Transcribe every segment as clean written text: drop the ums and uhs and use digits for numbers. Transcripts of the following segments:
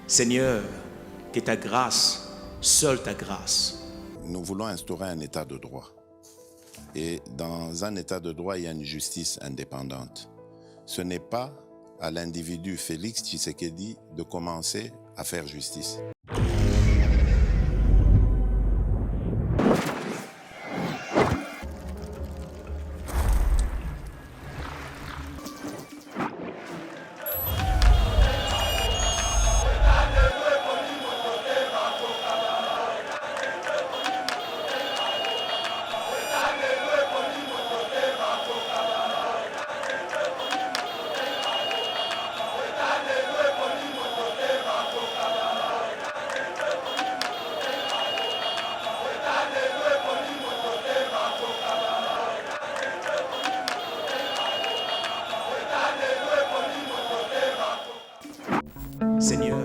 Seigneur, que ta grâce, seule ta grâce. Nous voulons instaurer un état de droit. Et dans un état de droit, il y a une justice indépendante. Ce n'est pas à l'individu Félix Tshisekedi de commencer à faire justice. Seigneur,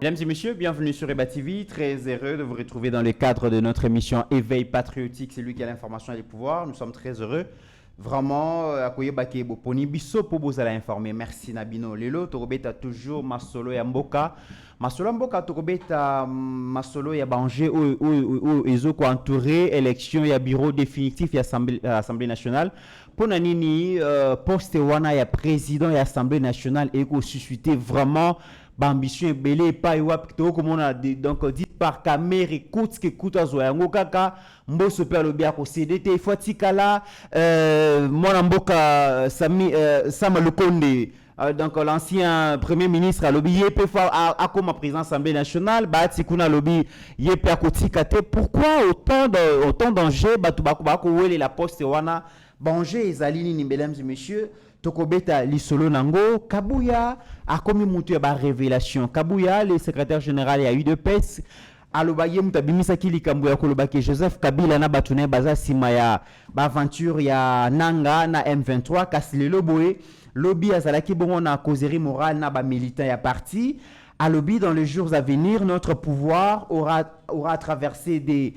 Mesdames et messieurs, bienvenue sur Eba TV. Très heureux de vous retrouver dans le cadre de notre émission Éveil patriotique. C'est lui qui a l'information et le pouvoir. Nous sommes très heureux. Vraiment, accueillir Baké Boponi Bisso pour vous aller informer. Merci Nabino. Lelo, Torobeta toujours Masolo et Mboka. Masolo Mboka, Torobeta Masolo et Bangé ou Ezoko entouré, élection et bureau définitif et Assemblée nationale. Pour Nanini, poste Wana et président et Assemblée nationale et suscité vraiment. Ambition belé pas yop comme on a donc dit par caméra écoute ce que écoute azoyango kaka mboso père le bien ko CDT fotikala mon mboka Sami Sama Lukonde donc l'ancien premier ministre a lobby peut faire à comme président Assemblée nationale ba tikuna lobby yep akotikate pourquoi autant danger batu bako wele la poste wana danger ezalini ni mesdames et messieurs. Tokobeta Lisolo Nango, Kabouya a commis mutu ba révélation. Kabouya, le secrétaire général ya UDPS, alobaye mutabimisa kili Kabouya kolobake Joseph Kabila na batune baza simaya ba aventure ya Nanga na M23 kasilelo boye lobby azalaki bongo na causerie morale na ba militant ya parti. À lobby, dans les jours à venir, notre pouvoir aura traversé des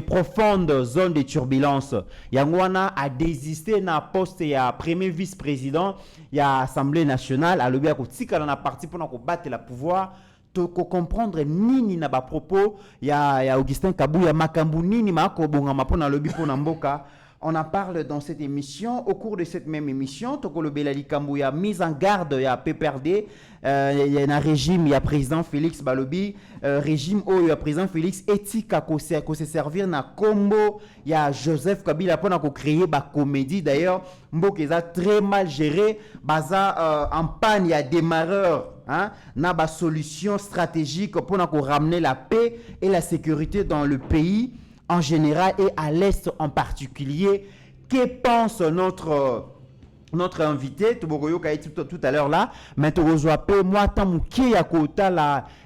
profondes zones de turbulence. Yangwana a désisté na poste ya premier vice-président ya Assemblée nationale. À lobby, à la parti pour battre le pouvoir. Toko comprendre nini na ba propos ya Augustin Kabouya makambu nini mako bonga mapona lobby pona mboka. On en parle dans cette émission. Au cours de cette même émission, Toko le Belali Kambouya mise en garde, il y a PPRD, il y a un régime, il y a président Félix Balobi, régime où il y a président Félix éthique à se servir na combo, il y a Joseph Kabila pour créer ba comédie d'ailleurs, Mbokeza très mal géré, baza en panne, il y a démarreur. Hein, na ba solution stratégique pour ramener la paix et la sécurité dans le pays en général et à l'Est en particulier. Que pense notre invité, Tobogoyo Kaiti tout à l'heure là, mais moi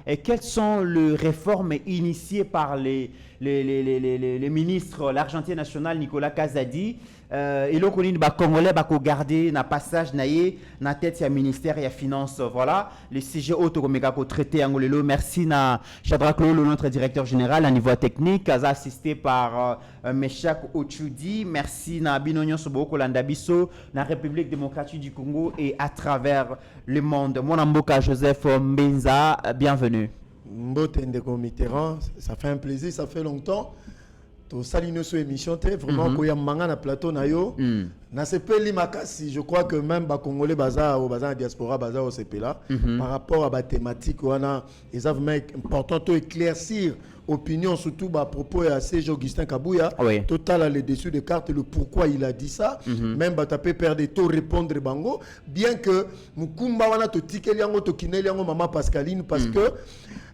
et quelles sont les réformes initiées par les ministres, l'Argentin national Nicolas Kazadi, et le Congolais bako garder na passage naie na tête ya ministère ya finance voilà les CGO to komeka ko traité angolelo merci na Shadrack Lolo notre directeur général à niveau technique assisté par Meshak Ochudi merci na Binonyo Soboko Landabiso na République démocratique du Congo et à travers le monde mon amboka Joseph Mbenza bienvenue Mbote Ndeko Mitterrand ça fait un plaisir ça fait longtemps to salino sur émission vraiment ko ya manga na plateau na yo na sepeli makasi je crois que même ba congolais baza au baza diaspora baza au sepela par rapport à ba thématique wana ils ont vraiment important to éclaircir opinion surtout à propos à CG Augustin Kabouya. Oui. Total à les dessus de cartes le pourquoi il a dit ça. Même Batapé perd des taux répondre bango. Bien que Mukumba wana to tikeliango to kineliango maman Pascaline parce que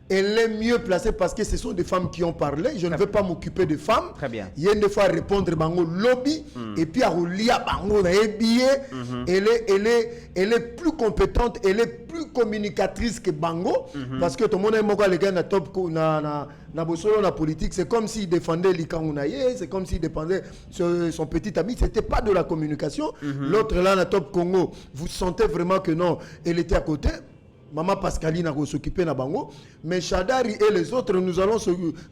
elle est mieux placée parce que ce sont des femmes qui ont parlé. Je ne veux pas m'occuper de femmes. Très bien. Il y a une fois répondre bango lobby et puis à roulia bango na billet. Elle est plus compétente, elle est plus communicatrice que bango parce que tout le monde est les gars na top na bosolo na politique, c'est comme s'il défendait Likangounaye, c'est comme s'il défendait son petit ami, c'était pas de la communication. L'autre là na top Congo, vous sentez vraiment que non, elle était à côté. Maman Pascaline a s'occuper na bango, mais Chadari et les autres, nous allons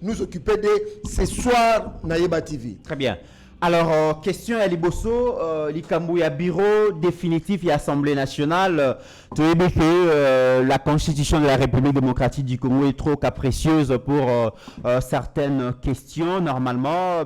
nous occuper de ce soir na Yeba TV. Très bien. Alors, question à Liboso, Likambu, il y a bureau définitif, il y a Assemblée nationale. Tu as dit que la Constitution de la République démocratique du Congo est trop capricieuse pour certaines questions. Normalement,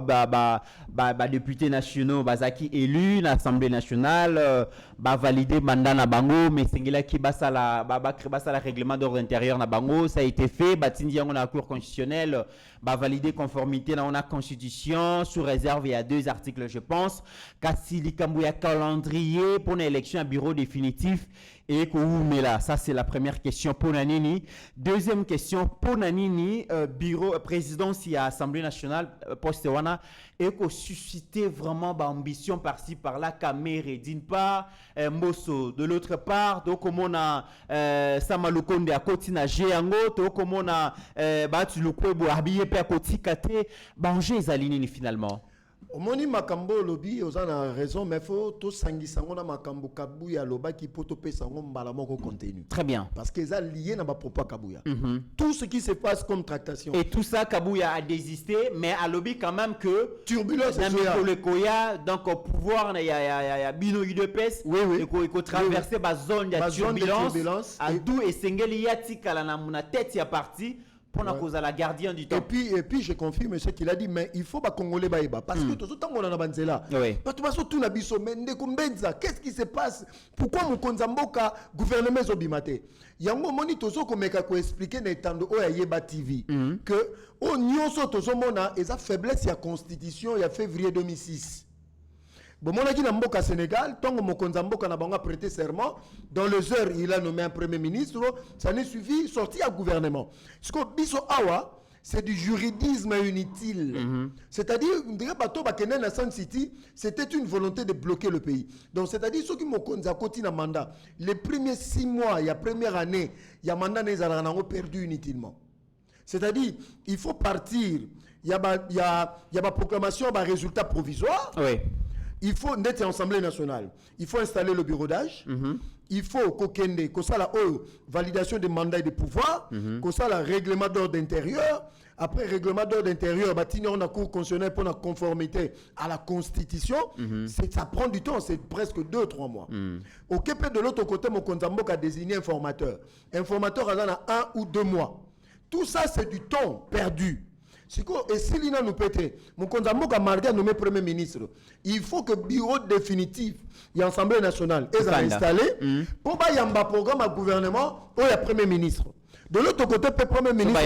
députés nationaux, Bazaki élus, l'Assemblée nationale, valider mandat na bango, mais c'est là qui basa la règlement d'ordre intérieur na bango, ça a été fait. Batindi on a la Cour constitutionnelle, valider conformité dans la Constitution sous réserve il y a 2 articles, je pense. Kasi Likambu ya calendrier pour une élection à bureau définitif. Et mais là, ça c'est la première question pour Nanini. Deuxième question pour Nanini, bureau présidence et Assemblée nationale poste wana et qu'on susciter vraiment ambition par-ci par-là Kamere d'une part, Mbosso de l'autre part, donc comme on a Samalukonde à côté na Géango, donc comme on a tu le quoi habillé pe à côté kate, banger zalinini finalement. Omoni makambo lobby ozana raison mais faut to sangisango na makambo Kabuya loba qui poto pesango mbala moko contenu. Très bien. Parce que ça lié na ba propos Kabuya. Tout ce qui se passe comme tractation. Et tout ça Kabuya a désisté mais à lobby quand même que turbulence le Koya donc au pouvoir il y a bino UDPS oui. et ko traverser ba zone de turbulence à d'où et sengeli yati kala na muna tête ya parti. Pour cause la gardien du temps. Et puis je confirme ce qu'il a dit, mais il faut pas Congolais baïba parce que tout le temps on a banzela. Qu'est-ce qui se passe? Pourquoi mon konzamboka gouvernement zobimate? Yango moni tozo komeka ko expliquer na etando o ya Yeba TV que o nyonso tozo mona eza faiblesse ya constitution ya février 2006. Bon, mon aki na mboka Sénégal, tant que mon konzamboka na bango prêté serment, dans les heures il a nommé un premier ministre, ça n'est suivi sorti à gouvernement. Ce que biso awa, c'est du juridisme inutile. C'est-à-dire, bateau bakene na Sun City, c'était une volonté de bloquer le pays. Donc c'est-à-dire ceux qui mon konzakoti na mandat, les premiers 6 mois, il y a première année, il y a mandat les alango perdu inutilement. C'est-à-dire, il faut partir, il y a proclamation, résultat provisoire. Oui. Il faut d'être Assemblée nationale. Il faut installer le bureau d'âge. Il faut kokende, que ça la validation des mandats et des pouvoirs, que ça la règlement d'ordre intérieur. Après règlement d'ordre intérieur, on a cour constitutionnelle pour la conformité à la Constitution. Ça prend du temps, c'est presque 2-3 mois. Au Québec de l'autre côté, mon Konzambok a désigné un formateur. Un formateur en a 1 ou 2 mois. Tout ça, c'est du temps perdu. Et si l'INA nous pète, mon Konzambo a marqué à nommer Premier ministre. Il faut que le bureau définitif et l'Assemblée nationale est installé pour qu'il y ait un programme à gouvernement où il y a Premier ministre. De l'autre côté, le Premier ministre.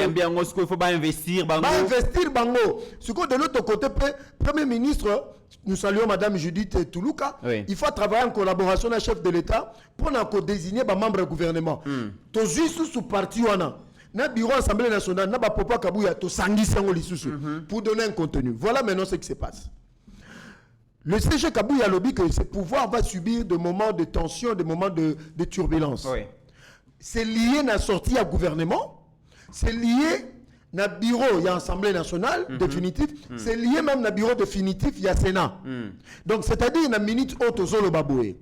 Il faut pas investir. Investir, bango. De l'autre côté, le Premier ministre, nous saluons Madame Judith Toulouka. Oui. Il faut travailler en collaboration avec le chef de l'État pour désigner un membre du gouvernement. Tu juste sous parti na bureau Assemblée nationale, na ba popa Kabuya to sangi sango lisusu pour donner un contenu. Voilà maintenant ce qui se passe. Le CG Kabuya lobby que ce pouvoir va subir des moments de tension, des moments de turbulence. Oui. C'est lié à la sortie à gouvernement, c'est lié à bureau, il y a Assemblée nationale définitif, c'est lié même à bureau définitif, il y a Sénat. Donc c'est-à-dire une minute haute aux Baboué.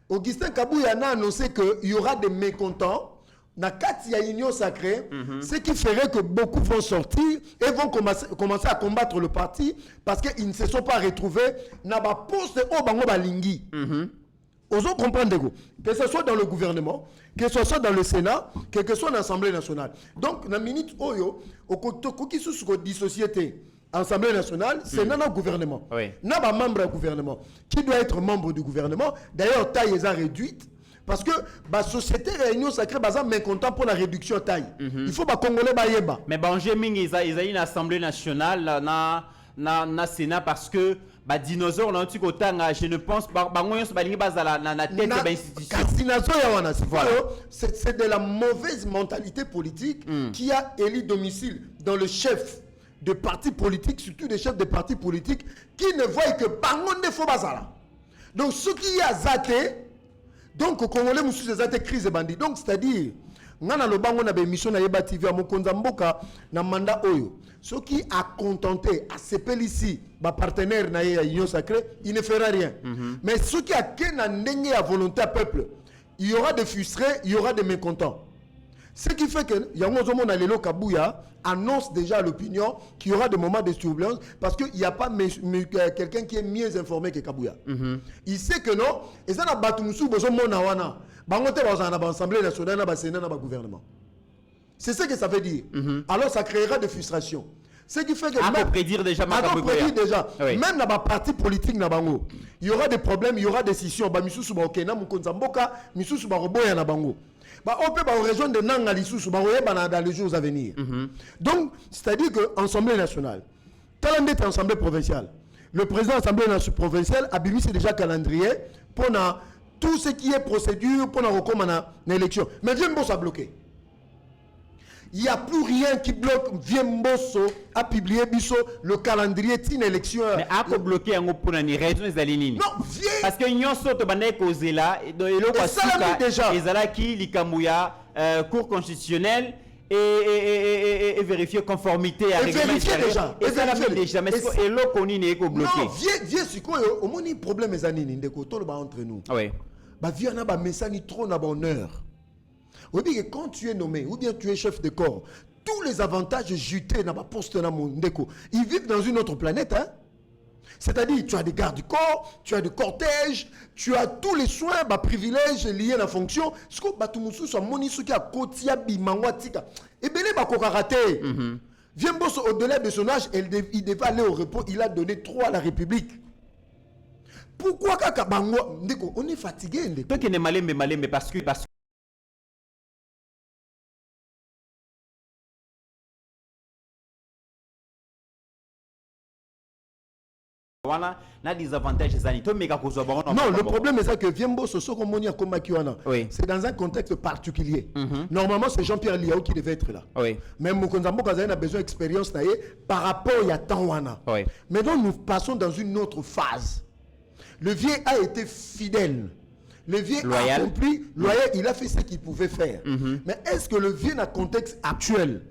Augustin Kabuya a annoncé qu'il y aura des mécontents. Dans il y a une union sacrée, ce qui ferait que beaucoup vont sortir et vont commencer à combattre le parti parce qu'ils ne se sont pas retrouvés dans le poste au Bango Balingi. Osons comprendre que ce soit dans le gouvernement, que ce soit dans le Sénat, que ce soit dans l'Assemblée nationale. Donc, dans la minute Oyo, au côté de société, Assemblée nationale, c'est dans le gouvernement. Oui. N'a pas membre du gouvernement. Qui doit être membre du gouvernement? D'ailleurs, taille est réduite. parce que la société réunion sacrée baza mécontent pour la réduction de taille. Il faut ba congolais ba yeba. Mais Banjé Ming ils a une assemblée nationale na Sénat parce que ba dinosaure là tu kotanga je ne pense pas bangoyo so balingi bazala na tête de l'institution. C'est de la mauvaise mentalité politique qui a élu domicile dans le chef de partis politiques, surtout des chefs de partis politiques qui ne voient que bangonde fo bazala. Donc ce qui a zaté donc au Congolais musu zaté crise bandit. Donc c'est-à-dire ngana lo bango na be émission na Yeba TV a mokonza mboka na mandat oyo. Ce qui a contenté à CPL ici, ma partenaire na Union Sacrée, il ne fera rien. Mais ce qui a qu'un ndenge à volonté à peuple, il y aura des frustrés, il y aura des mécontents. Ce qui fait que Yango Lelo Kabouya annonce déjà à l'opinion qu'il y aura des moments de turbulence parce qu'il n'y a pas quelqu'un qui est mieux informé que Kabouya. Il sait que non, et ça n'a pas tout le monde. L'Assemblée nationale, le Sénat, le gouvernement. C'est ce que ça veut dire. Alors ça créera des frustrations. Ce qui fait que prédire déjà, oui. Même dans la partie politique, il y aura des problèmes, il y aura des scissions. On peut rejoindre des Nanga dans les jours à venir. Donc, c'est-à-dire que l'Assemblée nationale, talent d'être Assemblée provinciale, le président de l'Assemblée provinciale a mis déjà calendrier pour tout ce qui est procédure pour recommander l'élection. Mais Viembosso a bloqué. Il n'y a plus rien qui bloque. Viembosso a publié le calendrier d'une élection. Mais a bloqué un pour une raison des alignés. Non, parce que l'Union saute bandé causé là et déjà qui l'Ikamouya cour constitutionnelle et vérifier conformité à règlement déjà. Et ça l'a mis déjà mais et l'eau qu'on n'est pas bloqué. Non, viens c'est quoi au moins un problème les années ndeko to ba entre nous. Oui. Ba viens na ba message trop na bonheur. Ou bien quand tu es nommé ou bien tu es chef de corps, tous les avantages jutés dans ma poste na mondeko, ils vivent dans une autre planète hein. C'est-à-dire tu as des gardes du corps, tu as des cortèges, tu as tous les soins, bah, privilèges liés à la fonction. Ce que Batumusu soit moni ce qui a kotia bimangwa tika. Et ben les bako karaté. Viembosso au-delà de son âge, il devait aller au repos. Il a donné 3 à la République. Pourquoi kaka bangwa ndeko on est fatigué ndeko. Toi qui n'est malembe parce que na des avantages non, le problème est ça que Viembosso c'est dans un contexte particulier. Normalement, c'est Jean-Pierre Liao qui devait être là. Mais Mokonzambo Kazaï a besoin d'expérience par rapport à Tawana. Maintenant, nous passons dans une autre phase. Le vieux a été fidèle. Le vieux a accompli, loyal, il a fait ce qu'il pouvait faire. Mais est-ce que le vieux, dans le contexte actuel,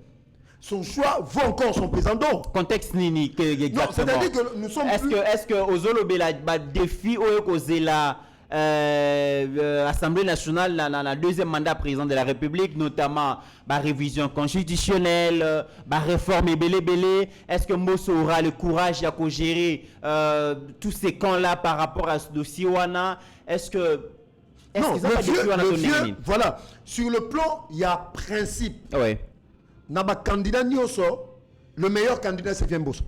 son choix vaut encore son pesant d'or? Contexte nini exactement. Non, c'est-à-dire que nous sommes est-ce que Ozolo Bela défi au causé la Assemblée nationale la deuxième mandat président de la République, notamment la révision constitutionnelle, la réforme belé. Est-ce que Mbosso aura le courage à gérer tous ces camps-là par rapport à ce dossier wana? Est-ce que non, le vieux, voilà. Sur le plan, il y a principe. Oui. Naba candidat Nyoso, le meilleur candidat c'est Viembosso.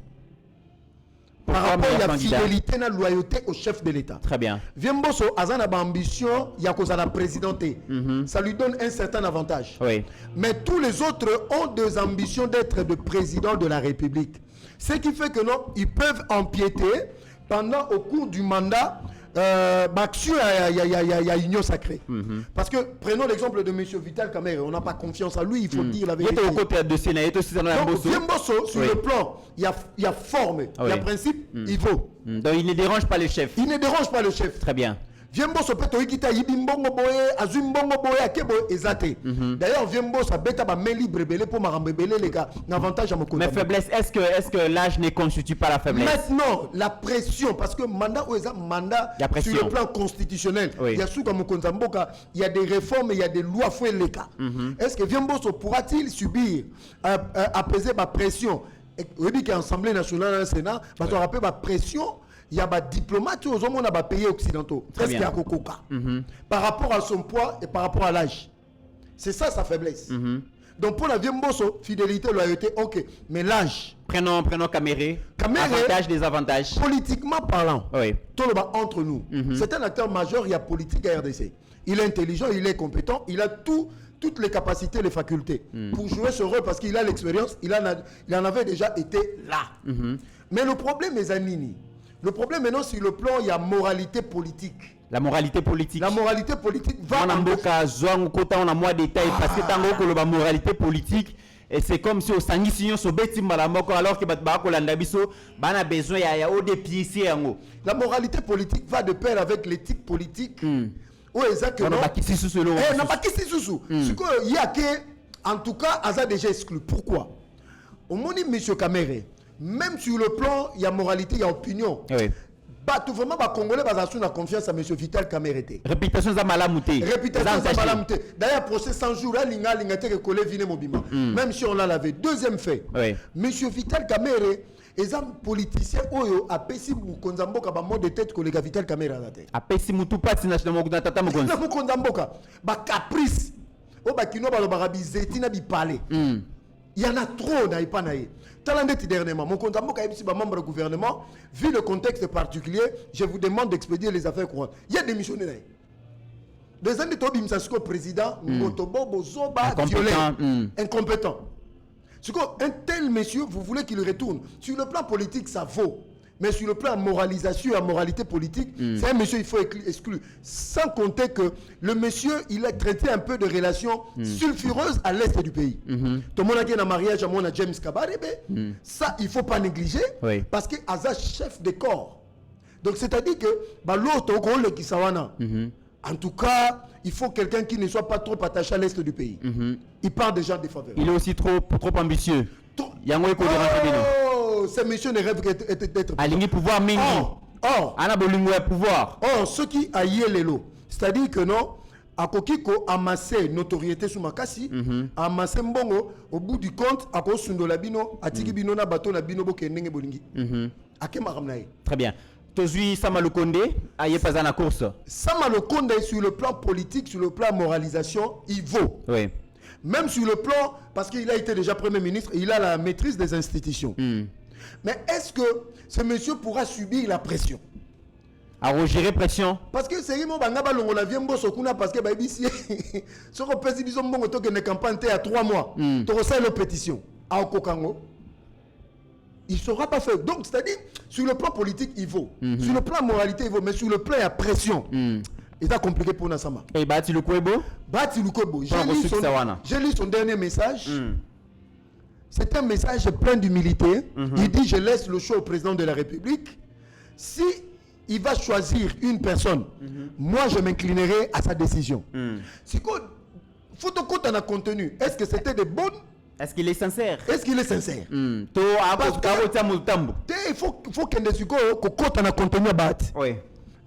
Par rapport à la fidélité et la loyauté au chef de l'État. Très bien. Viembosso a une ambition, il y a la présidenter. Ça lui donne un certain avantage. Oui. Mais tous les autres ont des ambitions d'être de président de la République. Ce qui fait que non, ils peuvent empiéter pendant au cours du mandat. Il y a Union Sacrée. Parce que prenons l'exemple de M. Vital Kamerhe, on n'a pas confiance à lui, il faut dire la vérité. Donc, Viembosso, sur le plan, il y a forme, il y a principe, il vaut. Donc il ne dérange pas le chef. Il ne dérange pas le chef. Très bien. Viembosso peut être yibimbongo boye, azumbongo boye, akebo ezate. D'ailleurs, Viembosso a bêta ba main libre belé pour marambebele les gars. L'avantage à mon côté. Mais faiblesse, est-ce que l'âge ne constitue pas la faiblesse? Maintenant, la pression, parce que mandat sur le plan constitutionnel, il y a sous comme Konzamboka, il y a des réformes, il y a des lois fouet les cas. Est-ce que Viembosso pourra-t-il subir, apaiser ma pression? Oui, qu'il y a l'Assemblée nationale, le Sénat, parce qu'on rappelle ma pression. Il y a des diplomates aux hommes des pays occidentaux. Presque à Kokoka. Par rapport à son poids et par rapport à l'âge. C'est ça sa faiblesse. Donc pour la vie Mbosso, fidélité, loyauté, ok. Mais l'âge. Prenons Caméré. Caméré, avantages, désavantages. Politiquement parlant, Oui. tout le bas entre nous. C'est un acteur majeur, il y a politique à RDC. Il est intelligent, il est compétent, il a toutes les capacités, les facultés pour jouer ce rôle parce qu'il a l'expérience, il en avait déjà été là. Mais le problème est Zanini. Le problème maintenant sur le plan, il y a moralité politique. La moralité politique. La moralité politique va... On a moins de détails parce que tant que la moralité politique, et c'est comme si au sangi signon so beti malamoko alors que batba ko landa biso bana besoin ya o de pieds yango. La moralité politique va de pair avec l'éthique politique. Oui, exactement. On a pas qui sous solo. Eh, n'a pas qui sous. Ce que il y a que en tout cas Aza déjà exclu. Pourquoi? Au moment où monsieur Caméré, même sur le plan il y a moralité, il y a opinion. Oui. Bah tout vraiment bah congolais bah ça confiance à monsieur Vital Caméré. Réputation za malamouté. Réputation za malamouté. D'ailleurs procès 100 jours là linga te collé vine mobima. Même si on l'a lavé. Deuxième fait. Oui. Monsieur Vital Caméré les hommes politiciens oyo a pesi mukonzamboka ba mot de tête que les Vital Caméré la tête. A pesi mutu pati na china mokunda tata mokonzi. Na mukonzamboka ba caprice. O ba kino ba lo ba bizeti na bi parler. Il y en a trop na ipanaye. Talandet dernièrement, mon compte membre du gouvernement, vu le contexte particulier, je vous demande d'expédier les affaires courantes. Il y a des missionnaires. Des années de président, Motobo, Bozoba, violent, incompétent. Un tel monsieur, vous voulez qu'il retourne. Sur le plan politique, ça vaut. Mais sur le plan moralisation et moralité politique, c'est un monsieur il faut exclure. Sans compter que le monsieur, il a traité un peu de relations sulfureuses à l'est du pays. Tout le monde a dit un mariage à mon James Kabarebe. Ça, il ne faut pas négliger. Oui. Parce que Aza chef de corps. Donc c'est-à-dire que l'autre, en tout cas, il faut quelqu'un qui ne soit pas trop attaché à l'est du pays. Il part déjà des faveurs. Il est aussi trop ambitieux. Ce monsieur ne rêve d'être aligné pouvoir mingi. Ana bolingo ya pouvoir. Ceux qui aillent les lots, c'est-à-dire que non, à Kokiko amasser notoriété sur Makasi, amasser mbongo au bout du compte, à cause de la bino, à tiki bino na bateau na bino boke nenge bolingi. Très bien. Tozui Samalukonde aye pas à la course. Samalukonde sur le plan politique, sur le plan moralisation, il vaut. Oui. Même sur le plan, parce qu'il a été déjà Premier ministre, il a la maîtrise des institutions. Mais est-ce que ce monsieur pourra subir la pression? À gérer pression? Parce que c'est vraiment on a bien bossé parce que ici, ce qu'on peut dire, une campagne à 3 mois, tu reçois une pétition à Okokango. Il ne sera pas fait. Donc, c'est-à-dire, sur le plan politique, il vaut. Sur le plan moralité, il vaut. Mais sur le plan, il y a pression. C'est compliqué pour Nassama. Et Bati Lukwebo? Bati Lukwebo. J'ai lu son dernier message. C'est un message plein d'humilité. Il dit, je laisse le choix au président de la République. Si il va choisir une personne, moi, je m'inclinerai à sa décision. Si faut que tu contenu. Est-ce que c'était de bonnes? Est-ce qu'il est sincère? Est-ce qu'il est sincère? Il faut qu'il ait contenu à battre.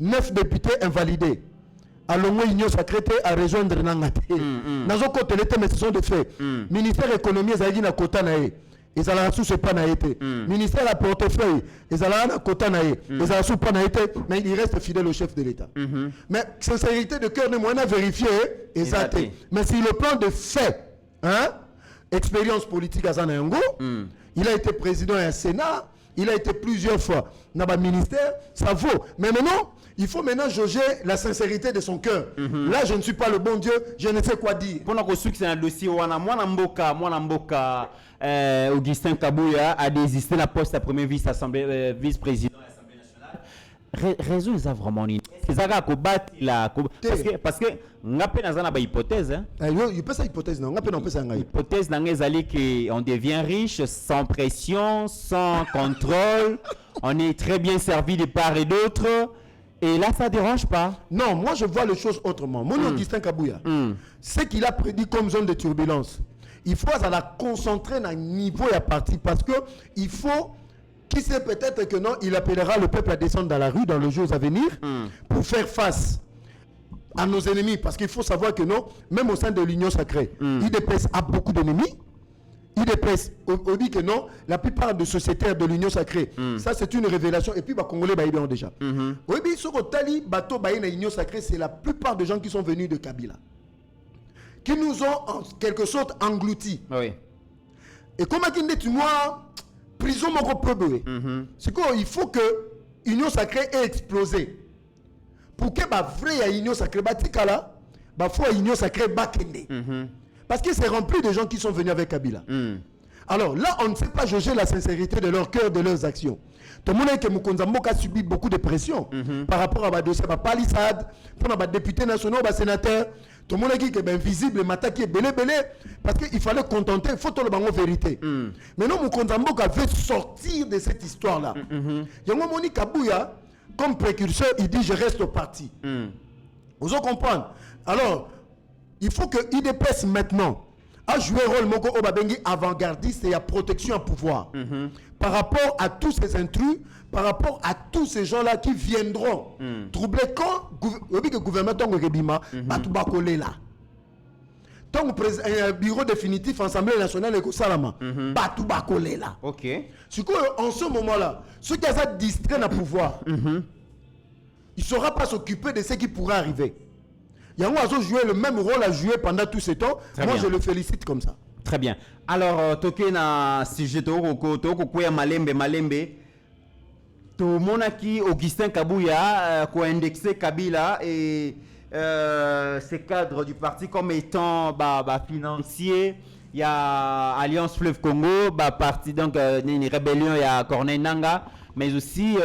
9 députés invalidés. Allons union sacrée à rejoindre Nangate. Nazo côté l'été mais ce sont des faits. Ministère économie ezali na kota nae. Ezala sous ce pas na été. Ministère la portefeuille ezala na kota nae. Ezala sous pas na été mais il reste fidèle au chef de l'État. Mais sincérité de cœur de moyen à vérifier exact. Mais sur le plan de fait, hein, expérience politique à Zanango, il a été président et Sénat, il a été plusieurs fois dans le ministère, ça vaut. Mais maintenant, il faut maintenant jauger la sincérité de son cœur. Là, je ne suis pas le bon Dieu, je ne sais quoi dire. Pour nous succès dans le dossier, Augustin Kabouya a désisté la poste à premier vice-président de l'Assemblée nationale. Raison, ils ont vraiment une. Parce que nga pe nazana ba hypothèse hein. Il peut ça hypothèse non, nga pe non peut ça nga. Hypothèse dans les allées que on devient riche sans pression, sans contrôle, on est très bien servi de part et d'autre et là ça dérange pas. Non, moi je vois les choses autrement. Mon Augustin Kabouya, ce qu'il a prédit comme zone de turbulence, il faut ça la concentrer dans un niveau et à partir parce que il faut qui sait peut-être que non, il appellera le peuple à descendre dans la rue dans les jours à venir pour faire face à nos ennemis. Parce qu'il faut savoir que non, même au sein de l'Union sacrée, IDPS a beaucoup d'ennemis. IDPS, on dit que non, la plupart des sociétaires de l'Union sacrée, ça c'est une révélation. Et puis, les Congolais, ils ont déjà. Oui, ce que Tali, Bato, l'Union sacrée, c'est la plupart des gens qui sont venus de Kabila. qui nous ont en quelque sorte engloutis. Oui. Et comme tu moi, prison mon peu. C'est qu'il faut que l'union sacrée ait explosé. Pour que la vraie union sacrée batikala, il faut l'union sacrée bakende. Parce que c'est rempli de gens qui sont venus avec Kabila. Alors là, on ne sait pas juger la sincérité de leur cœur, de leurs actions. Tout le monde est que Moukonzamboka a subi beaucoup de pression par rapport à dossier, à palissade, pour les députés nationaux, les sénateurs. Tout le monde est que invisible, Mata qui est belé, parce qu'il fallait contenter, il faut tout le monde la vérité. Maintenant, Moukonzamboka veut sortir de cette histoire-là. Yango Moni Kabouya, comme précurseur, il dit je reste au parti. Vous en comprenez? Alors, il faut que IDPS maintenant a joué un rôle moko obabengi avant-gardiste et à protection à pouvoir. Par rapport à tous ces intrus, par rapport à tous ces gens-là qui viendront troubler quand le gouvernement Tongo Rebima va tout bacoler là. Tant que bureau définitif Assemblée nationale et Salama va tout bacoler là. Ok. C'est qu'en ce moment-là, ceux qui ont distrait le pouvoir, il ne saura pas s'occuper de ce qui pourrait arriver. Yango a joué le même rôle à jouer pendant tout ce temps. Très Moi, bien. je le félicite comme ça. Très bien. Alors, toke na sujet to ko malembe. To monaki Augustin Kabouya ko indexé Kabila et ces cadres du parti comme étant financier. Il y a Alliance Fleuve Congo, parti donc une rébellion, il y a Corneille Nanga, mais aussi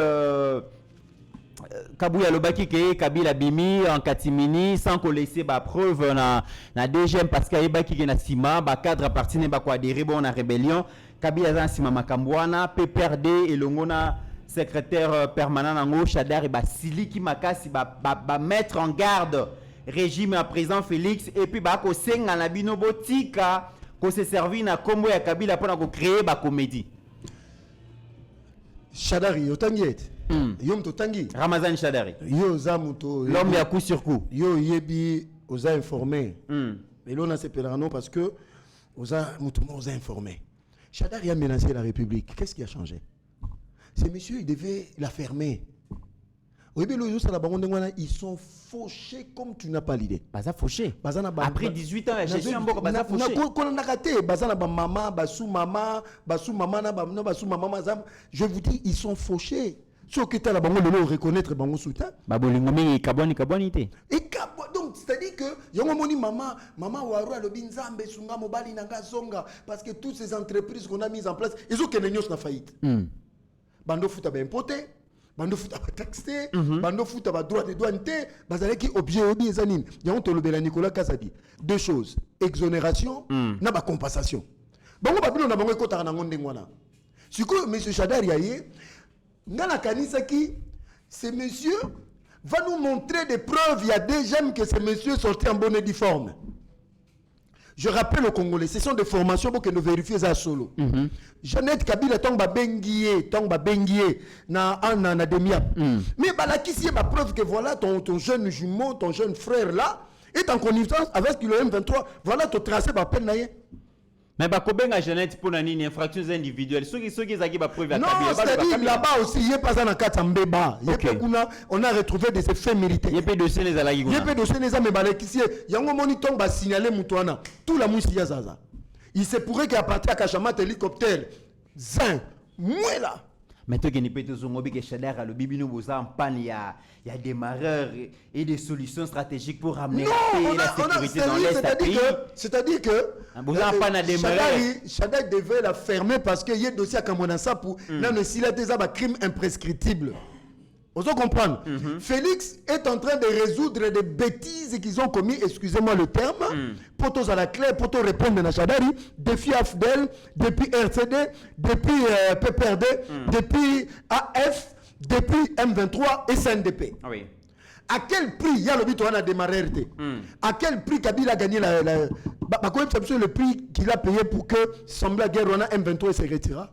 Kabouya Lobaki ke Kabila Bimi en Katimini sans qu'on laisse preuve na deuxième parce qu'il y a Baki na Sima cadre parti ne ba ko adhérer bon na rébellion Kabila za Sima Makambwana PPRD et longona secrétaire permanent nango Chadar et Siliki Makasi mettre en garde régime à président Félix et puis ko senga na bino botika ko se servi na kombo ya Kabila pour ko créer comédie. Chadari, yotangiet. Yom totangi. Ramazan Chadari. Yo zamuto. L'homme à coup sur coup. Yo yebi osa informé. Mais là on a ces pèlerins parce que osa mutumo osa informé. Chadari a menacé la République. Qu'est-ce qui a changé? Ces messieurs, ils devaient la fermer. Ils sont fauchés comme tu n'as pas l'idée. Baza fauché. Après 18 ans, j'ai su un peu baza fauché. Je vous dis, ils sont fauchés. Ceux qui étaient là-bas, on reconnaître bango soutien. Babolingomi kaboni kabonité. Et donc c'est-à-dire que yango moni maman waru alobi nzambe sunga mobali nanga zonga parce que toutes ces entreprises qu'on a mises en place, ils ont qu'une nyos na faillite. Bando futa ba importer, bando futa ba taxer, bando futa ba droit de douaneté, bazalaki objet obi ezanine. Yango tolobela Nicolas Kasabi. Deux choses, exonération na ba compensation. Bango babino na bango ekota na ngonde ngwana. Siko monsieur Chadari yaye ngana kanisa ki ces messieurs va nous montrer des preuves. Il y a des gemmes que ces messieurs sortent en bonne et due forme. Je rappelle aux Congolais, ce sont des formations pour que nous vérifions ça solo. Jeannette Kabila tomba bengié na demia. Mais bah là qui c'est ma preuve que voilà ton jeune jumeau, ton jeune frère là est en connivence avec le M23. Voilà ton tracé par peine naïe. Mais Bakobenga Jeannette pour une infractions individuelles. Ceux qui ont pas preuve. Non, c'est-à-dire là-bas aussi, il n'y a pas un cas de Mbeba. On a retrouvé des faits militaires. Il y a pas de dossier les alagis. Il y a pas de dossier les amébales qui sont. Il y a un moniteur qui va signaler Moutouana. Tout la mousse y a zaza. Il se pourrait qu'à partir de Kachamat hélicoptère, zin, mouela. Mais toi qui n'es pas tous au que Chadar a le bibino boza en panne, il y a des mareurs et des solutions stratégiques pour ramener la sécurité dans l'Est du pays. C'est-à-dire que Chadar devait la fermer parce qu'il y a un dossier à Kamonassa pour s'il a des crimes imprescriptibles. Vous comprenez? Félix est en train de résoudre des bêtises qu'ils ont commis, excusez-moi le terme, pour tous à la clé, pour tous répondre à Chadari, depuis AFDEL, depuis RCD, depuis PPRD, depuis AF, depuis M23 et CNDP. Oui. À quel prix il y a le but a démarré RT? À quel prix Kabila a gagné le prix qu'il a payé pour que Sambla guerre on a M23 et se retira?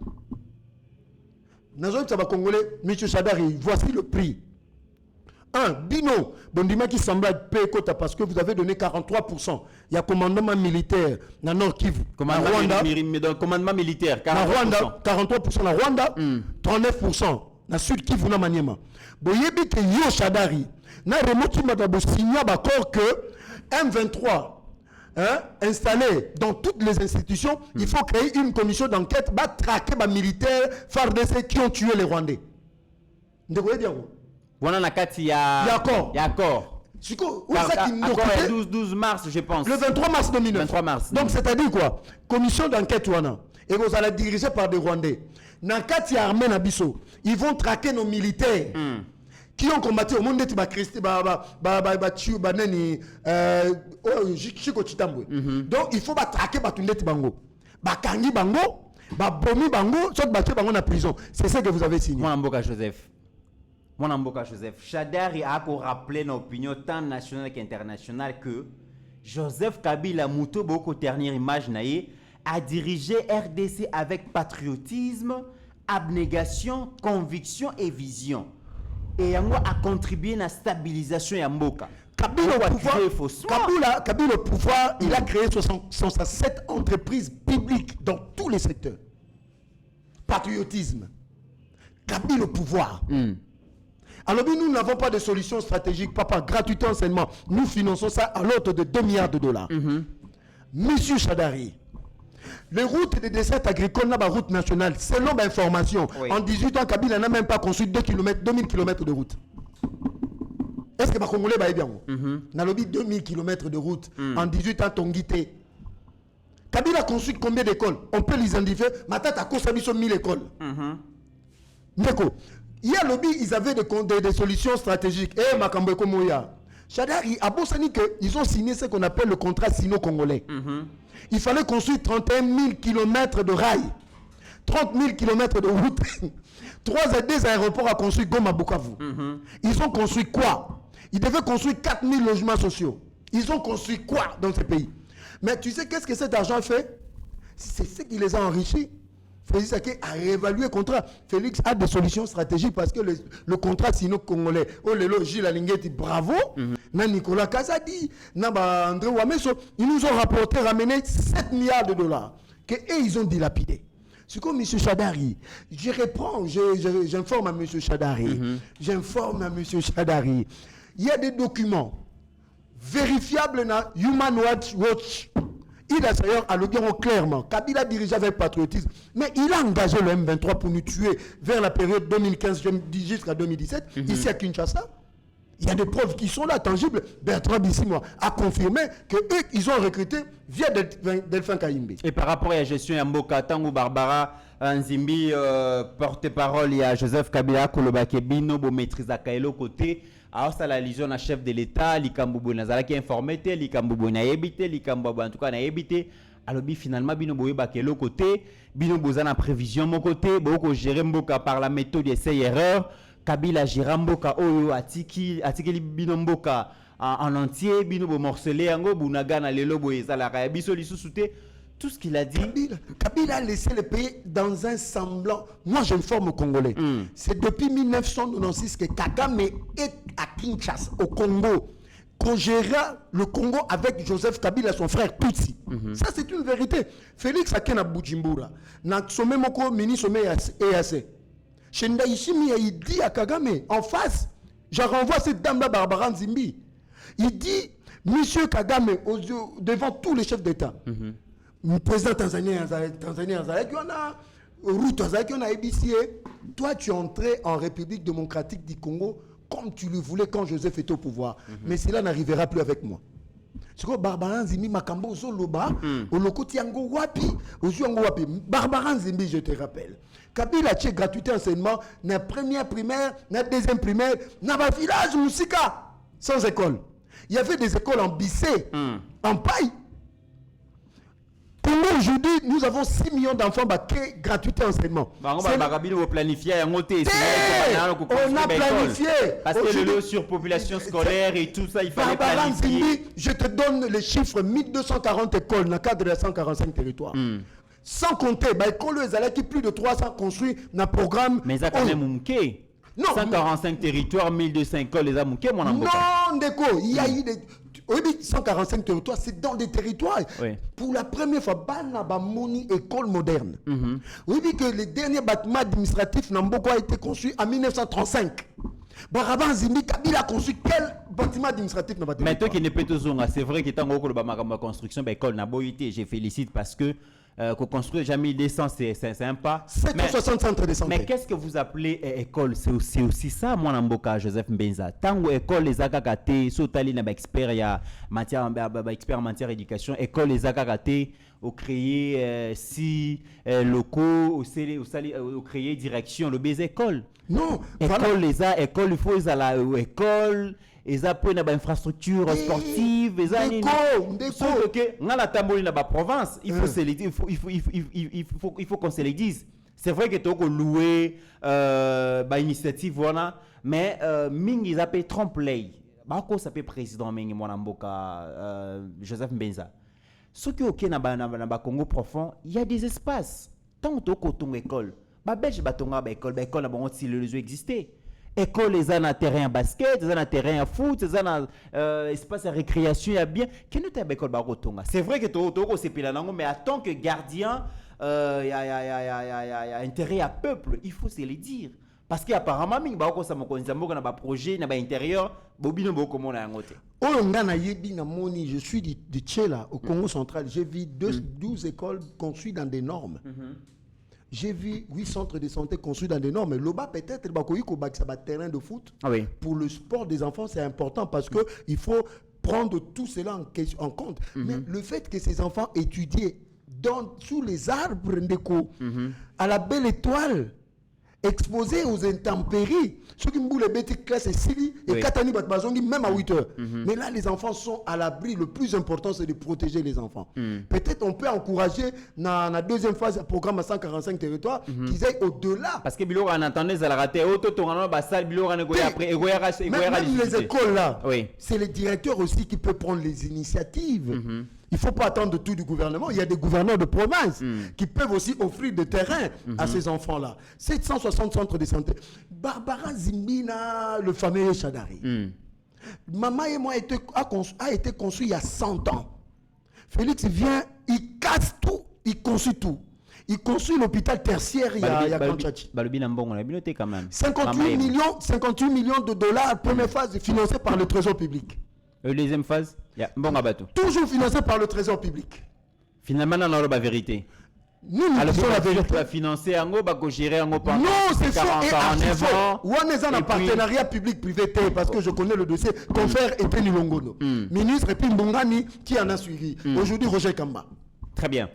Congolais, M. Chadari, voici le prix. Un, Bino, Bondima qui semble payer quota parce que vous avez donné 43%. Il y a commandement militaire dans Nord Kivu. Commandement militaire, 43%. 43% na Rwanda, 39% na Sud Kivu na Maniema. Boyebi que Yo Chadari, na remoti madabo signa d'accord que M23 installé dans toutes les institutions, il faut créer une commission d'enquête, va traquer les militaires FARDC qui ont tué les Rwandais. Vous voyez dire quoi? Voilà la carte, il y a accord. Il y a accord. Accord, 12 mars, je pense. Le 23 mars 2009. 23 mars. Donc, c'est-à-dire quoi? Commission d'enquête, et vous allez diriger par des Rwandais. Dans le cas de l'armée Nabiso, ils vont traquer nos militaires qui ont combattu au monde de donc, il faut traquer Batundet Bango. Bakangi Bango, Babomi Bango, soit battu Bango en prison. C'est ce que vous avez signé. Moi, Mboka Joseph. Shadari a rappelé nos opinions tant nationales qu'internationales que Joseph Kabila Mouto, beaucoup dernière image naïe, a dirigé RDC avec patriotisme, abnégation, conviction et vision. Et Yango a contribué à la stabilisation de Mboka. Kabila au pouvoir, il a créé 67 entreprises publiques dans tous les secteurs. Patriotisme. Kabila au pouvoir. Alors nous n'avons pas de solution stratégique, papa, gratuité enseignement. Nous finançons ça à l'ordre de 2 milliards de dollars. Monsieur Shadari, les routes de dessert agricole, la route nationale, selon l'information, en 18 ans, Kabila n'a même pas construit 2000 km de route. Est-ce que les Congolais va bien? N'a lobby 2000 km de route en 18 ans, Tongité. Kabila a construit combien d'écoles? On peut les identifier. Maintenant, tu as construit 1000 écoles. Il y a lobby, ils avaient des solutions stratégiques. Et Makambo Komoya. Shadari, à Bossani, ils ont signé ce qu'on appelle le contrat sino-congolais. Il fallait construire 31 000 km de rails, 30 000 km de route, 3 des aéroports à construire Goma Bukavu. Ils ont construit quoi? Ils devaient construire 4 000 logements sociaux. Ils ont construit quoi dans ce pays? Mais tu sais qu'est-ce que cet argent fait? C'est ce qui les a enrichis. Félix a réévalué le contrat. Félix a des solutions stratégiques parce que le contrat sino-congolais, Gilles Alingeti, bravo, Nicolas Kazadi, André Wameso, ils nous ont ramené 7 milliards de dollars que ils ont dilapidé. C'est comme M. Shadari. Je réponds, j'informe à M. Shadari. J'informe à M. Shadari. Il y a des documents vérifiables dans Human Rights Watch. Il a d'ailleurs alloué clairement. Kabila dirigeait avec patriotisme. Mais il a engagé le M23 pour nous tuer vers la période 2015 jusqu'à 2017. Ici à Kinshasa. Il y a des preuves qui sont là, tangibles. Bertrand Bissimo a confirmé qu'eux, ils ont recruté via Delphin Kayimbe. Et par rapport à la gestion de Mboka, Tango Barbara Nzimbi, porte-parole, il y a Joseph Kabila Kolobake Bino, bo maîtrise à Kaelo côté. Alors, ça la légion à chef de l'État, Likambobo Nazala qui est informé, Likambobo n'a évité, Likambobo en tout cas n'a évité. Alors, finalement, Bino Boye Bakelo côté, Bino Boza na prévision mon côté, Boko géré Mboka par la méthode essai-erreur, Kabila géré Mboka, Oyo, Atiki Bino Mboka en entier, Bino Bo morcelé, Ango, Bunaga na Lelo Boye Zalara, Biso Lissousouté. Tout ce qu'il a dit. Kabila a laissé le pays dans un semblant. Moi, je me forme Congolais. C'est depuis 1996 que Kagame est à Kinshasa, au Congo, qu'on géra le Congo avec Joseph Kabila, son frère Tutsi. Ça, c'est une vérité. Félix Akena Bujumbura, na sommet moko mini sommet EAC. Chenda Ishimi, il dit à Kagame, en face, je renvoie cette dame-là, Barbara Nzimbi. Il dit, Monsieur Kagame, devant tous les chefs d'État, le président tanzanien, Ruto, toi tu es entré en République démocratique du Congo comme tu le voulais quand Joseph était au pouvoir. Mais cela n'arrivera plus avec moi. C'est quoi Barbara Nzimbi Makambo Zoloba, Olokoti Yango Wapi, Wapi. Barbara Nzimbi, je te rappelle. Kabila a gratuité enseignement, na première primaire, na deuxième primaire, na ba village Moussika, sans école. Il y avait des écoles en Bissé, en paille. Aujourd'hui, nous avons 6 millions d'enfants baqués gratuité enseignement. On a planifié. Parce que le surpopulation scolaire et tout ça, il fallait planifier. Je te donne les chiffres 1240 écoles dans le cadre de 145 territoires. Sans compter, plus de 300 construits dans le programme. Mais ça quand même mouké. Non. 145 territoires, 1200 écoles, les amouké, mon amour. Non, Ndeko, il y a eu des. 145 territoires, c'est dans des territoires. Oui. Pour la première fois, Banabamoni école moderne. Oui, que les derniers bâtiments administratifs Namboko a été construit en 1935. Baraban Zimbi Kabila a construit quel bâtiment administratif dans votre Mais toi territoire? qui n'est pas tout zonga, c'est vrai que tant que la construction, l'école n'a pas été, je félicite parce que qu'on construit jamais décent, c'est un pas. 760 centres de santé. Mais qu'est-ce que vous appelez école? C'est aussi ça, moi, Namboka, Joseph Mbenza. Tant que école les akakate, sotali na expert ya matière expert en matière d'éducation, école les akakate, au créer si locaux, au créer direction, le baiser école. Non, École voilà. les école il faut ils à la école. Ils apprennent une infrastructure sportive, ils ont que on a la tamboli dans la province, il faut qu'on se le dise. C'est vrai que tu as loué initiative voilà, mais mingi ils appellent trompe-l'œil. Bah quoi ça peut président mingi mon amboka Joseph Mbenza. Ce qui est au Congo profond, il y a des espaces. Tant que tu as école, bah belge batonga école na bon si le réseau existait. École les a un terrain basket, les a un terrain foot, les a un espace de récréation, il y a bien. Quel est le école barotonga? C'est vrai que tu c'est pélanango, mais en tant que gardien, il y a intérêt à peuple, il faut se le dire. Parce qu'apparemment, il y a un projet, il y a un intérieur, bobino boko mona yangote. Je suis de Tchéla, au Congo central. J'ai vu 12 écoles construites dans des normes. J'ai vu 8 centres de santé construits dans des normes. Loba, peut-être, un terrain de foot. Ah oui. Pour le sport des enfants, c'est important parce qu'il faut prendre tout cela en compte. Mais le fait que ces enfants étudient sous les arbres à la belle étoile, exposés aux intempéries, ceux qui me les bêtes classe et Katani Batbazongi, même à 8 heures. Mais là, les enfants sont à l'abri. Le plus important, c'est de protéger les enfants. Peut-être on peut encourager dans la deuxième phase du programme à 145 territoires qu'ils aillent au-delà. Parce que Bilo on entendait ça la raté auto ton basal Bilo on après même les écoles là, oui. c'est les directeurs aussi qui peuvent prendre les initiatives. Il ne faut pas attendre tout du gouvernement. Il y a des gouverneurs de province qui peuvent aussi offrir des terrains à ces enfants-là. 760 centres de santé. Barbara Zimbina, le fameux Chadari. Maman et moi a été construit il y a 100 ans. Félix vient, il casse tout, il construit tout. Il construit l'hôpital tertiaire il y a Kanchachi. 58 millions de dollars, première phase financée par le Trésor public. Deuxième phase, bon abatou. Toujours financé par le Trésor public. Finalement, on a la vérité. Nous disons la vérité. Va financer un go, va gérer un go pendant non, c'est faux. 49 ans. Ou on est en partenariat public-privé parce que je connais le dossier. Confrère et puis Nilongono. Ministre et puis Mbongani qui en a suivi. Aujourd'hui, Roger Kamba. Très bien.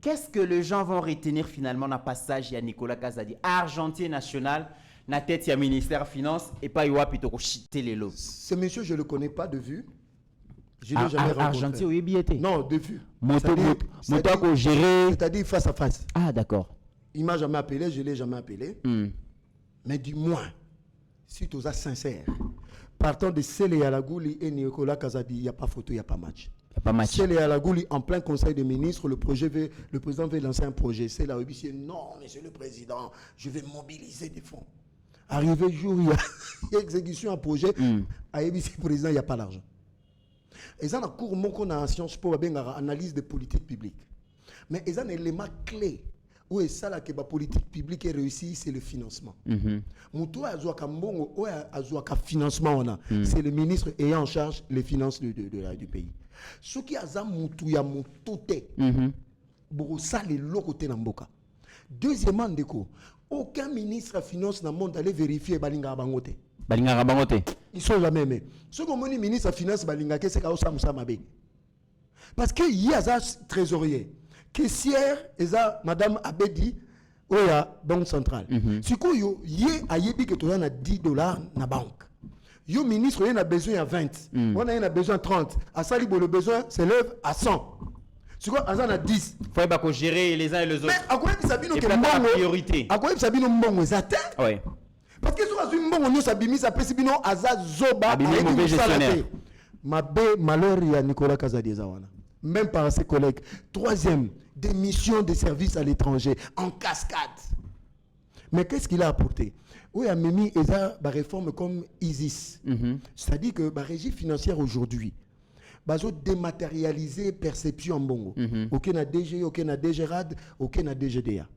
Qu'est-ce que les gens vont retenir finalement dans le passage à Nicolas Kazadi, argentier national, na tête du ministère des Finances et pas Iwapi to chiter les lots. Ce monsieur, je ne le connais pas de vue. Je ne l'ai jamais rencontré. Argentier, oui, bien été. Non, de vue. Moto ko gérer. C'est-à-dire face à face. Ah, d'accord. Il ne m'a jamais appelé, je ne l'ai jamais appelé. Mais du moins, si tu es sincère, partant de Sele Yalagouli et Nicolas Kazadi, il n'y a pas photo, il n'y a pas match. Sele Yalagouli, en plein conseil des ministres, le président veut lancer un projet. C'est là où il dit non, monsieur le président, je vais mobiliser des fonds. Arrivé jour, il y a exécution à projet. À ABC président, il n'y a pas l'argent. Et ça, dans le cours qu'on a en sciences pour analyse des politiques publiques. Mais il y a un élément clé où est ça que la politique publique est réussie, c'est le financement. Moutou Azouaka Mbongo, où Azouaka financement on a, c'est le ministre ayant en charge les finances du pays. Ce qui a Moutou ya Moutoute, ça les locotés Namboka. Deuxièmement, aucun ministre à finance dans le monde allait vérifier Balinga Bangote. Balinga Bangote. Ils sont jamais aimés. Ce qu'on dit ministre à finance Balinga, c'est Kaosa Moussa Mabé. Parce qu'il y a un trésorier. Caissière, et ça, Madame Abedi, ou ya Banque centrale. Si vous avez que tu as $10 dans la banque. Le ministre, il a besoin de 20. On a besoin de 30. À ça, le besoin s'élève à 100. Si vous avez 10. Il faut pas gérer les uns et les autres. Mais à quoi vous savez que la priorité. À quoi vous savez que vous atteint? Oui. Parce que si vous avez un bon, vous avez mis ça, vous avez zoba, mauvais gestionnaire. Ma malheur, il y a Nicolas Kazadi Zawana. Même par ses collègues. Troisième, des missions de services à l'étranger en cascade. Mais qu'est-ce qu'il a apporté? Oui, il a mis une réforme comme ISIS. C'est-à-dire que la régie financière aujourd'hui, bazo dématérialiser perception en bongo. Aucun a DG, aucun a DGRAD, aucun a DGDA.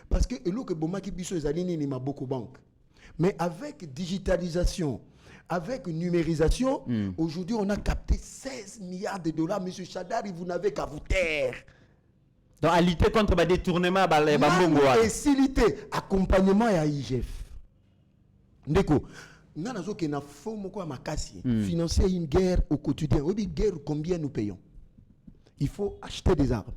Parce que le que Boma qui biso ezalini ni ma beaucoup banque. Mais avec digitalisation, avec numérisation, aujourd'hui, on a capté 16 milliards de dollars. Monsieur Chadari, vous n'avez qu'à vous taire. Donc, à lutter contre le détournement, et facilité, accompagnement à IGF. Ndeko, nous avons financer une guerre au quotidien. Oui, guerre, combien nous payons? Il faut acheter des armes.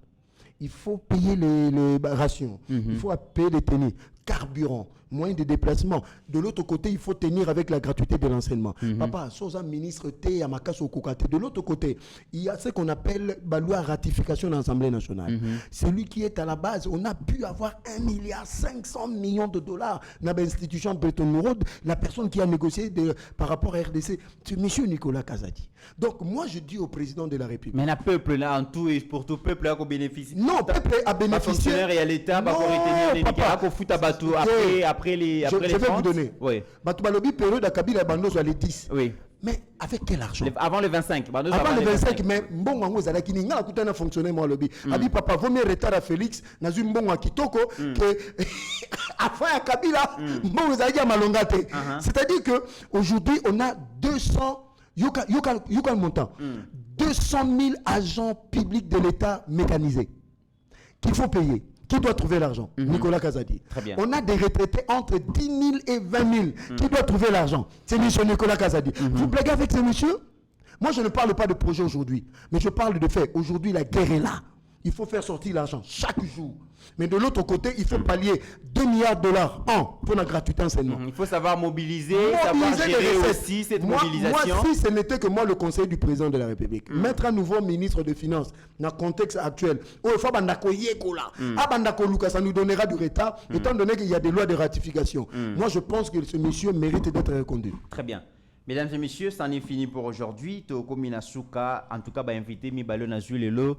Il faut payer les rations. Il faut payer les tenues, carburant, moyens de déplacement. De l'autre côté, il faut tenir avec la gratuité de l'enseignement. Papa, Sosa ministre T, Yamakaso Kokate. De l'autre côté, il y a ce qu'on appelle la loi ratification de l'Assemblée nationale. Celui qui est à la base, on a pu avoir 1,5 milliard de dollars dans l'institution Bretton Woods, la personne qui a négocié par rapport à RDC, c'est M. Nicolas Kazadi. Donc, moi, je dis au président de la République. Mais le peuple, là, en tout et pour tout peuple, là, qu'on bénéficie. Non, le peuple a bénéficié. Fonctionnaire et à l'État, pour retenir les Nicaragua, qu'on fout à bateau après les je vais vous donner. Oui. Batubalobi, période à Kabila Bando sur les 10. Oui. Mais avec quel argent? Avant le 25. Avant le 25, mais bon, on a dit qu'il y a un fonctionnaire, moi, lobby. Abi papa, vaut mieux retard à Félix, n'a eu un bon à Kitoko, que après à Kabila, bon, vous avez dit à Malongate. C'est-à-dire qu'aujourd'hui, on a 200, Yuka montant, 200 000 agents publics de l'État mécanisés qu'il faut payer. Qui doit trouver l'argent? Nicolas Kazadi. Très bien. On a des retraités entre 10 000 et 20 000. Qui doit trouver l'argent? C'est M. Nicolas Kazadi. Vous blaguez avec ce monsieur? Moi, je ne parle pas de projet aujourd'hui, mais je parle de fait. Aujourd'hui, la guerre est là. Il faut faire sortir l'argent chaque jour. Mais de l'autre côté, il faut pallier 2 milliards de dollars pour la gratuité enseignement. Il faut savoir mobiliser savoir gérer aussi cette mobilisation. Moi, si ce n'était que moi, le conseil du président de la République, mettre un nouveau ministre des Finances dans le contexte actuel, ça nous donnera du retard, étant donné qu'il y a des lois de ratification. Moi, je pense que ce monsieur mérite d'être reconduit. Très bien. Mesdames et messieurs, c'en est fini pour aujourd'hui. Toko Minasuka, en tout cas, invité Mibalo Nazul et Lo.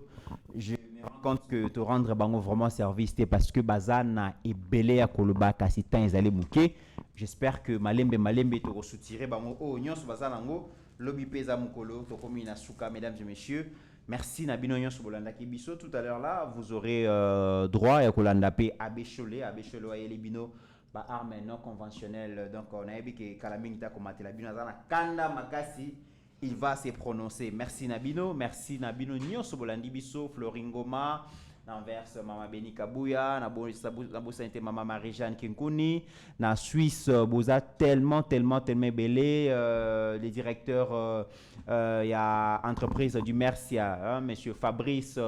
Je me rends compte que te rendre vraiment service, parce que Bazana est belé à Koloba, Kassitan et Zalé Mouké. J'espère que Malembe te soutirer. Oh, Nyos Bazanango, Lobby Peza Mukolo, Toko Minasuka, mesdames et messieurs. Merci Nabino Nyos Bolanda Kibiso. Tout à l'heure là, vous aurez droit à Kolanda P. Abécholé, et Libino. Armes non conventionnelles, donc on a vu que Kalamingta combatté la Binazana Kanda Makasi, il va se prononcer. Merci Nabino Nyos Bolandi Biso, Floringoma, Nanverse Mama Beni Kabouya, Nabo Sainte Mama Marie-Jeanne Kinkuni, na Suisse Boza tellement belé, les directeurs il y a entreprise du Mercia, monsieur Fabrice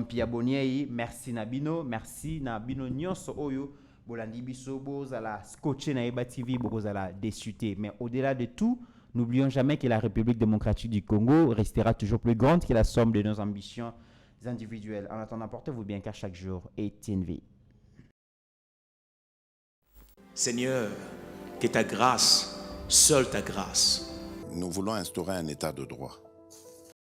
Piaboniei, merci Nabino Nyos Oyo. Bolandi biso bozala scotché na Eba TV bozala déchuté, mais au-delà de tout, n'oublions jamais que la République démocratique du Congo restera toujours plus grande que la somme de nos ambitions individuelles. En attendant, portez-vous bien car chaque jour est une vie. Seigneur, que ta grâce, seule ta grâce. Nous voulons instaurer un état de droit.